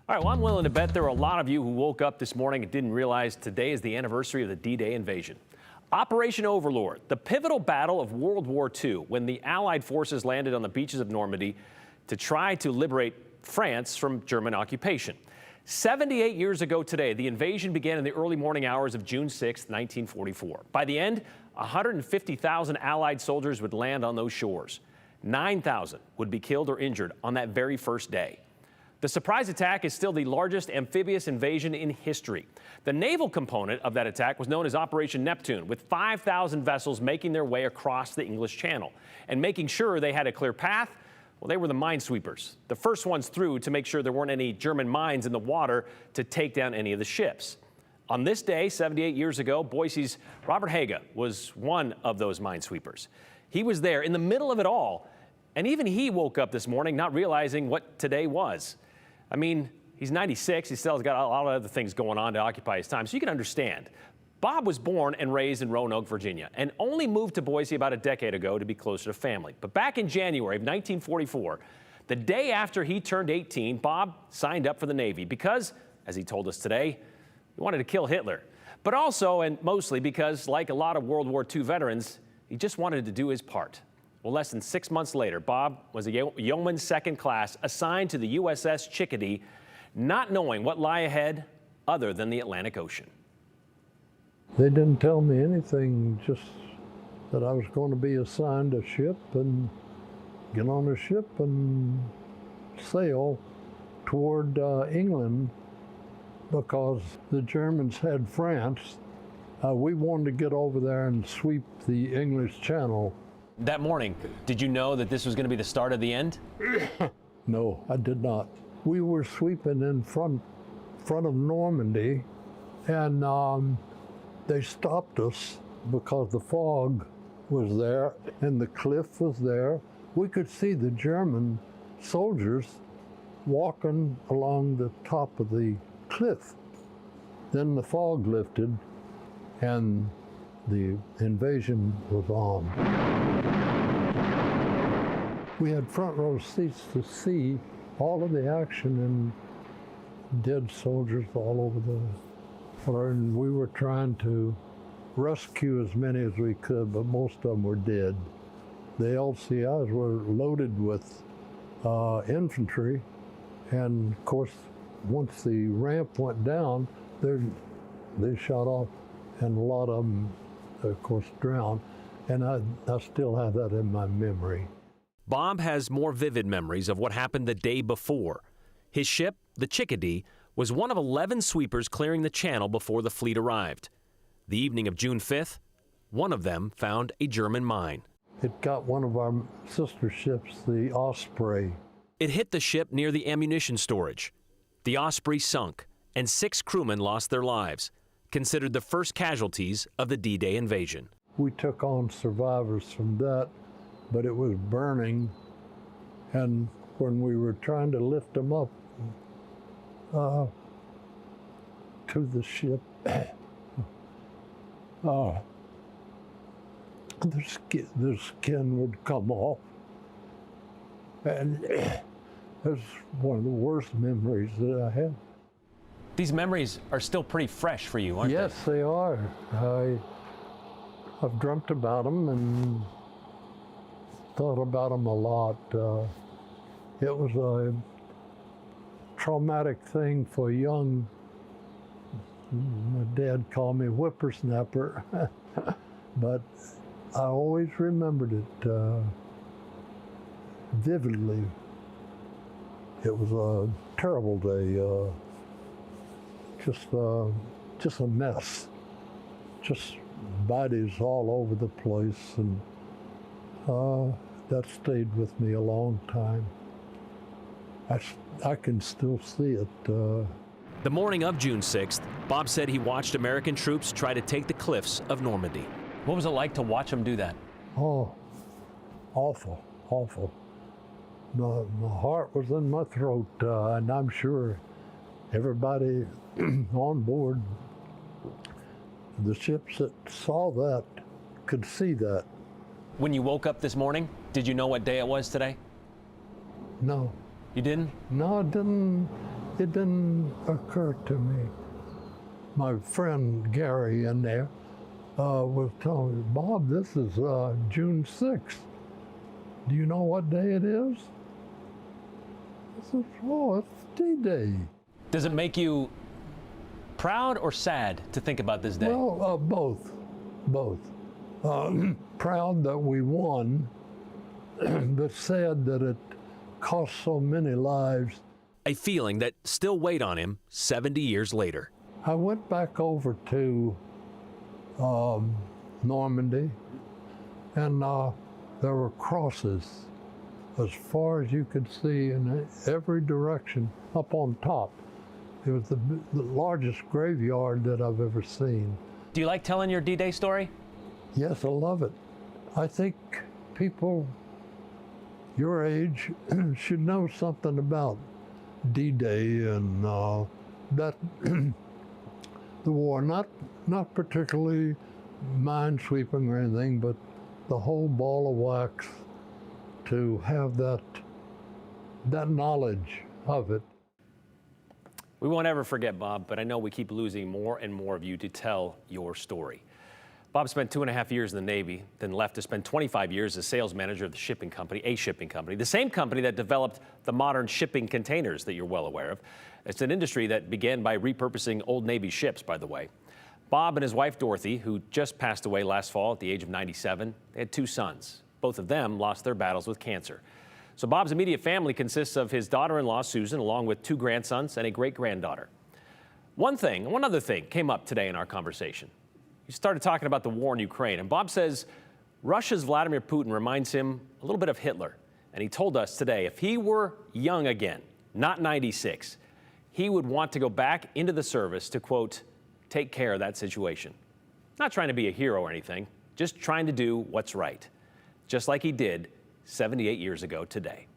All right, well, I'm willing to bet there are a lot of you who woke up this morning and didn't realize today is the anniversary of the D-Day invasion. Operation Overlord, the pivotal battle of World War II, when the Allied forces landed on the beaches of Normandy to try to liberate France from German occupation. 78 years ago today, the invasion began in the early morning hours of June 6, 1944. By the end, 150,000 Allied soldiers would land on those shores. 9,000 would be killed or injured on that very first day. The surprise attack is still the largest amphibious invasion in history. The naval component of that attack was known as Operation Neptune, with 5,000 vessels making their way across the English Channel. And making sure they had a clear path, well, they were the minesweepers, the first ones through to make sure there weren't any German mines in the water to take down any of the ships. On this day, 78 years ago, Boise's Robert Haga was one of those minesweepers. He was there in the middle of it all, and even he woke up this morning not realizing what today was. I mean, he's 96. He still has got a lot of other things going on to occupy his time, so you can understand. Bob was born and raised in Roanoke, Virginia, and only moved to Boise about a decade ago to be closer to family. But back in January of 1944, the day after he turned 18, Bob signed up for the Navy because, as he told us today, he wanted to kill Hitler. But also, and mostly because, like a lot of World War II veterans, he just wanted to do his part. Well, less than 6 months later, Bob was a yeoman second class assigned to the USS Chickadee, not knowing what lay ahead other than the Atlantic Ocean. They didn't tell me anything, just that I was going to be assigned a ship and get on a ship and sail toward England because the Germans had France. We wanted to get over there and sweep the English Channel. That morning, did you know that this was going to be the start of the end? No, I did not. We were sweeping in front of Normandy, and they stopped us because the fog was there and the cliff was there. We could see the German soldiers walking along the top of the cliff. Then the fog lifted and the invasion was on. We had front row seats to see all of the action and dead soldiers all over the floor, and we were trying to rescue as many as we could, but most of them were dead. The LCIs were loaded with infantry, and of course, once the ramp went down, they shot off, and a lot of them, of course, drowned, and I still have that in my memory. Bob has more vivid memories of what happened the day before. His ship, the Chickadee, was one of 11 sweepers clearing the channel before the fleet arrived. The evening of June 5th, one of them found a German mine. It got one of our sister ships, the Osprey. It hit the ship near the ammunition storage. The Osprey sunk, and 6 crewmen lost their lives, considered the first casualties of the D-Day invasion. We took on survivors from that, but it was burning, and when we were trying to lift them up to the ship, the skin would come off, and it was one of the worst memories that I have. These memories are still pretty fresh for you, aren't they? Yes, they are. I've dreamt about them and thought about them a lot. It was a traumatic thing for young, my dad called me whippersnapper, but I always remembered it vividly. It was a terrible day, just a mess, just bodies all over the place, and that stayed with me a long time. I can still see it. The morning of June 6th, Bob said he watched American troops try to take the cliffs of Normandy. What was it like to watch them do that? Oh, awful, awful. My heart was in my throat, and I'm sure everybody on board the ships that saw that could see that. When you woke up this morning, did you know what day it was today? No. You didn't? No, I didn't. it didn't occur to me. My friend Gary in there was telling me, Bob, this is June 6th. Do you know what day it is? I said, oh, it's D-Day. Does it make you proud or sad to think about this day? Well, both. Proud that we won, but sad that it cost so many lives. A feeling that still weighed on him 70 years later. I went back over to Normandy, and there were crosses as far as you could see in every direction up on top. It was the largest graveyard that I've ever seen. Do you like telling your D-Day story? Yes, I love it. I think people your age should know something about D-Day and that the war, not particularly minesweeping or anything, but the whole ball of wax, to have that knowledge of it. We won't ever forget, Bob, but I know we keep losing more and more of you to tell your story. Bob spent 2.5 years in the Navy, then left to spend 25 years as sales manager of the shipping company, the same company that developed the modern shipping containers that you're well aware of. It's an industry that began by repurposing old Navy ships, by the way. Bob and his wife, Dorothy, who just passed away last fall at the age of 97, they had 2 sons. Both of them lost their battles with cancer. So Bob's immediate family consists of his daughter-in-law, Susan, along with 2 grandsons and a great-granddaughter. One other thing came up today in our conversation. He started talking about the war in Ukraine, and Bob says Russia's Vladimir Putin reminds him a little bit of Hitler. And he told us today if he were young again, not 96, he would want to go back into the service to, quote, take care of that situation. Not trying to be a hero or anything, just trying to do what's right, just like he did 78 years ago today.